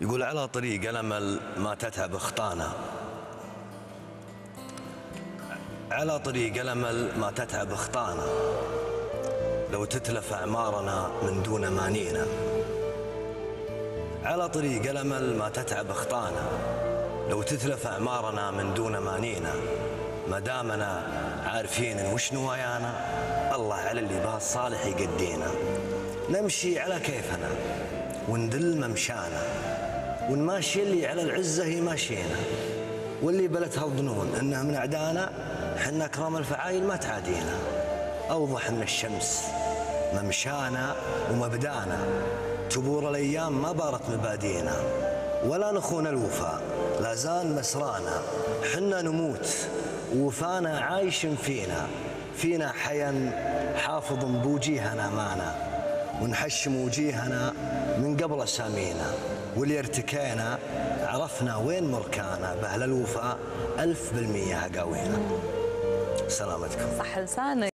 يقول على طريق الأمل ما تتعب خطانا، على طريق الأمل ما تتعب خطانا، لو تتلف أعمارنا من دون مانينا. على طريق الأمل ما تتعب خطانا، لو تتلف أعمارنا من دون مانينا. ما دامنا عارفين وش نوايانا، الله على اللي به الصالح يقدينا. نمشي على كيفنا وندل ممشانا، ونماشي اللي على العزة يماشينا. واللي بلتها الظنون انه من اعدانا، حنا اكرام الفعايل ما تعادينا. اوضح من الشمس ممشانا ومبدانا، تبور الايام ما بارت مبادينا. ولا نخون الوفاء لا زال مسرانا، حنا نموت ووفانا عايش فينا. فينا حيا حافظ بوجيهنا مانا، ونحشم وجيهنا من قبل اسامينا. واللي ارتكينا عرفنا وين مركانا، بأهل الوفاء 1000% هقاوينا. سلامتكم. صح لسانك.